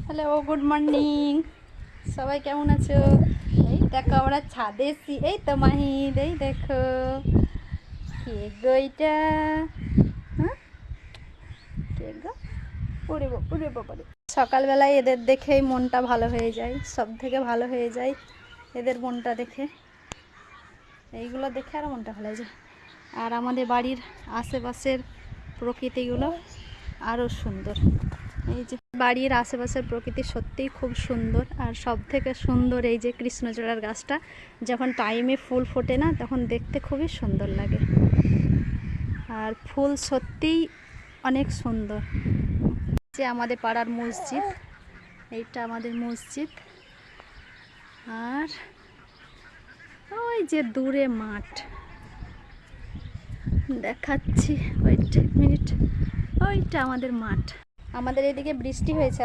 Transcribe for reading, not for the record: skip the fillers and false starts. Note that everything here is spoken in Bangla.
Hello, good morning. সবাই কেমন আছো? এই দেখো আমরা ছাদে এসছি। এই তো মাহিদ, এই দেখো কে গো এটা? হ্যাঁ, কে গো? উড়ে বাবারে। সকালবেলায় এদের দেখেই মনটা ভালো হয়ে যায়, সব থেকে ভালো হয়ে যায় এদের মনটা দেখে। এইগুলো দেখে আরও মনটা ভালো হয়ে যায়। আর আমাদের বাড়ির আশেপাশের প্রকৃতিগুলো আরও সুন্দর। এই যে বাড়ির আশেপাশের প্রকৃতি সত্যিই খুব সুন্দর। আর সব থেকে সুন্দর এই যে কৃষ্ণচূড়ার গাছটা, যখন টাইমে ফুল ফোটে না তখন দেখতে খুবই সুন্দর লাগে। আর ফুল সত্যিই অনেক সুন্দর। যে আমাদের পাড়ার মসজিদ, এইটা আমাদের মসজিদ। আর ওই যে দূরে মাঠ দেখাচ্ছি, ওয়েট এক মিনিট, ওইটা আমাদের মাঠ। আমাদের এদিকে বৃষ্টি হয়েছে।